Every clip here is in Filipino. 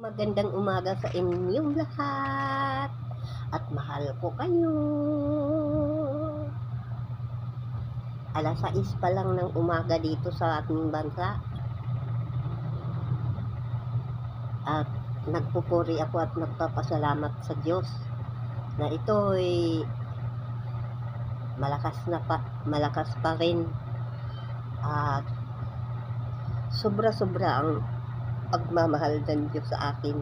Magandang umaga sa inyong lahat at mahal ko kayo. Alas 6 pa lang ng umaga dito sa ating bansa at nagpupuri ako at nagpapasalamat sa Diyos na ito'y malakas pa rin at sobra-sobra ang pagmamahal ng Diyos sa atin,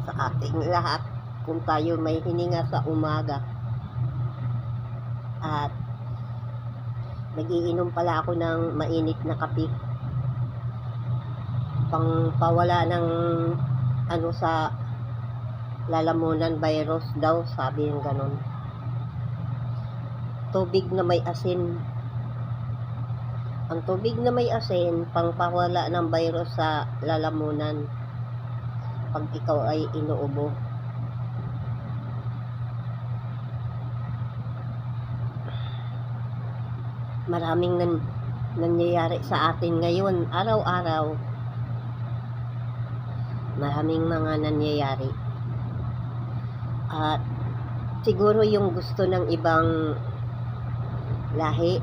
sa ating lahat, kung tayo may hininga sa umaga. At nagiinom pala ako ng mainit na kape pangpawala ng sa lalamunan virus daw, sabi yung ganun. Tubig na may asin. Ang tubig na may asin, pangpawala ng virus sa lalamunan pag ikaw ay inuubo. Maraming nangyayari sa atin ngayon, araw-araw. Maraming mga nangyayari. At siguro yung gusto ng ibang lahi,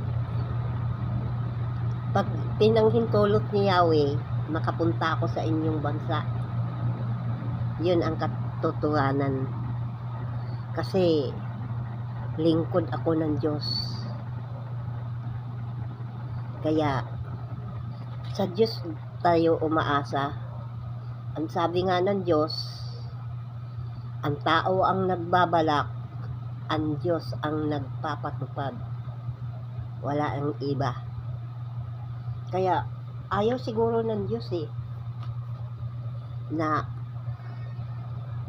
pag pinanghintulot ni Yahweh, makapunta ako sa inyong bansa. Yun ang katotohanan. Kasi lingkod ako ng Diyos. Kaya sa Diyos tayo umaasa. Ang sabi nga ng Diyos, ang tao ang nagbabalak, ang Diyos ang nagpapatupad. Wala ang iba. Kaya ayaw siguro ng Diyos na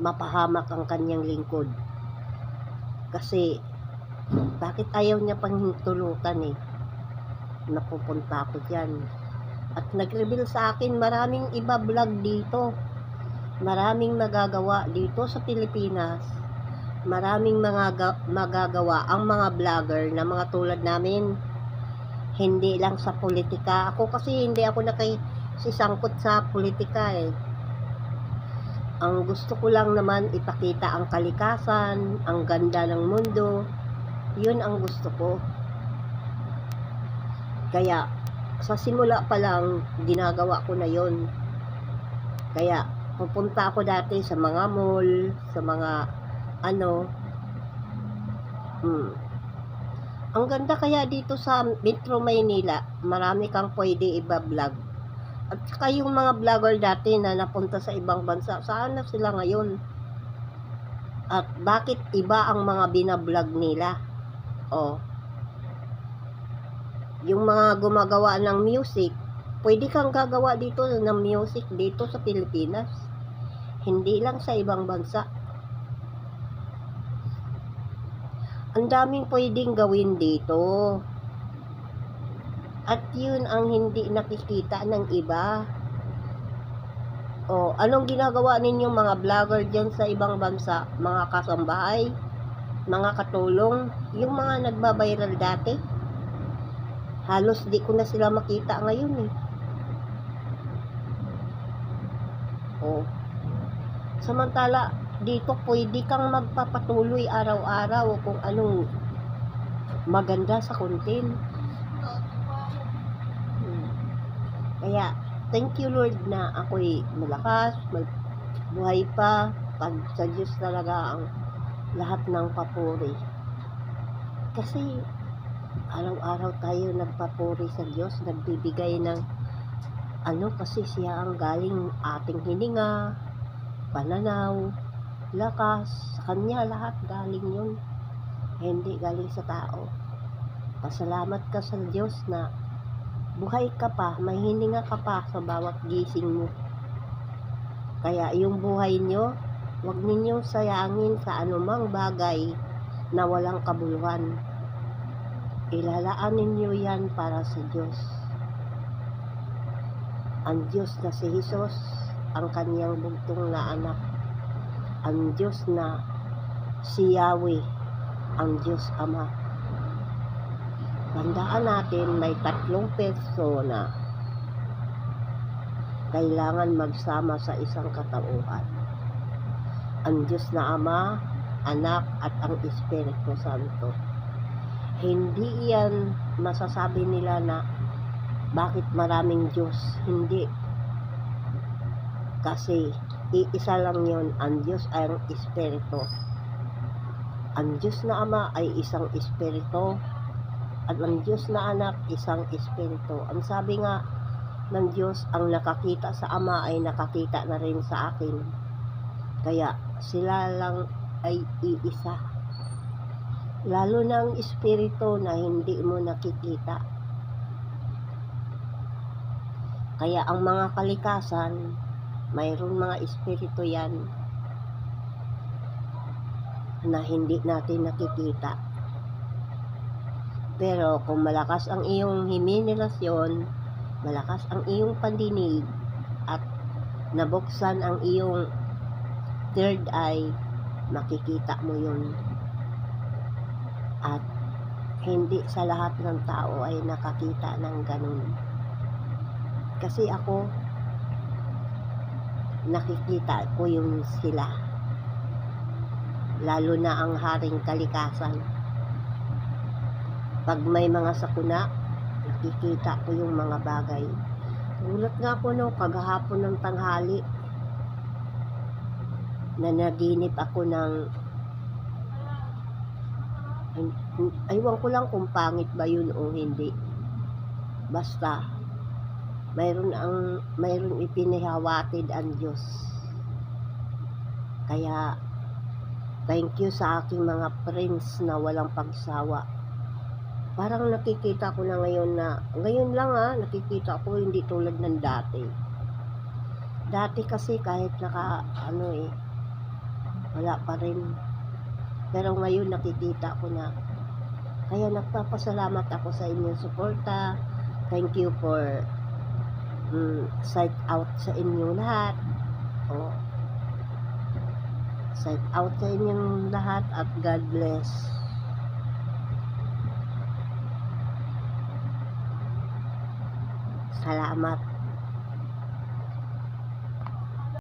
mapahamak ang kanyang lingkod. Kasi bakit ayaw niya panghintulutan napupunta ako dyan. At nag-reveal sa akin maraming iba vlog dito. Maraming magagawa dito sa Pilipinas. Maraming magagawa ang mga vlogger na mga tulad namin. Hindi lang sa politika. Ako kasi hindi ako nakisangkot sa politika Ang gusto ko lang naman ipakita ang kalikasan, ang ganda ng mundo. Yun ang gusto ko. Kaya sa simula pa lang ginagawa ko na yon. Kaya pupunta ako dati sa mga mall, sa mga Ang ganda kaya dito sa Metro Maynila, marami kang pwede i-vlog. At saka yung mga vlogger dati na napunta sa ibang bansa, saan na sila ngayon? At bakit iba ang mga binablog nila? Yung mga gumagawa ng music, pwede kang gagawa dito ng music dito sa Pilipinas. Hindi lang sa ibang bansa. Ang daming pwedeng gawin dito. At yun ang hindi nakikita ng iba. Anong ginagawa ninyong mga vlogger dyan sa ibang bansa? Mga kasambahay? Mga katulong? Yung mga nagbabiral dati? Halos di ko na sila makita ngayon Samantala, dito pwede kang magpapatuloy araw-araw kung anong maganda sa content. Kaya, thank you Lord na ako'y malakas, buhay pa, pag sa Diyos talaga ang lahat ng papuri. Kasi, araw-araw tayo nagpapuri sa Diyos, nagbibigay ng kasi siya ang galing ating hininga, pananaw, lakas, sa Kanya lahat galing yun. Hindi galing sa tao. Pasalamat ka sa Diyos na buhay ka pa, may hininga ka pa sa bawat gising mo. Kaya yung buhay nyo, huwag ninyong sayangin sa anumang bagay na walang kabuluhan. Ilalaan ninyo yan para sa Diyos. Ang Diyos na si Jesus, ang kanyang bugtong na anak. Ang Diyos na si Yahweh, ang Diyos Ama. Tandaan natin, may 3 persona. kailangan magsama sa isang katauhan. Ang Diyos na Ama, Anak at ang Espiritu Santo. Hindi yan masasabi nila na bakit maraming Diyos. Hindi. Kasi iisa lang yon, ang Diyos ay ang Espiritu. Ang Diyos na Ama ay isang Espiritu at ang Diyos na Anak isang Espiritu. Ang sabi nga ng Diyos, ang nakakita sa Ama ay nakakita na rin sa akin. Kaya sila lang ay iisa. Lalo na ang Espiritu na hindi mo nakikita. Kaya ang mga kalikasan, mayroon mga espiritu yan na hindi natin nakikita. Pero kung malakas ang iyong himinilasyon, malakas ang iyong pandinig, at nabuksan ang iyong third eye, makikita mo yun. At hindi sa lahat ng tao ay nakakita ng ganun. Kasi ako, nakikita ko yung sila. Lalo na ang haring kalikasan. Pag may mga sakuna, nakikita ko yung mga bagay. Gulat nga ako kagahapon ng tanghali, na naginip ako ng, aywan ko lang kung pangit ba yun o hindi. Basta, mayroon ipinahawatid ang Diyos. Kaya, thank you sa aking mga friends na walang pagsawa. Parang nakikita ko na ngayon lang nakikita ko, hindi tulad ng dati. Dati kasi kahit wala pa rin. Pero ngayon nakikita ko na. Kaya nagpapasalamat ako sa inyong suporta. Thank you for sight out sa inyong lahat. Sight out sa inyong lahat at God bless. Salamat.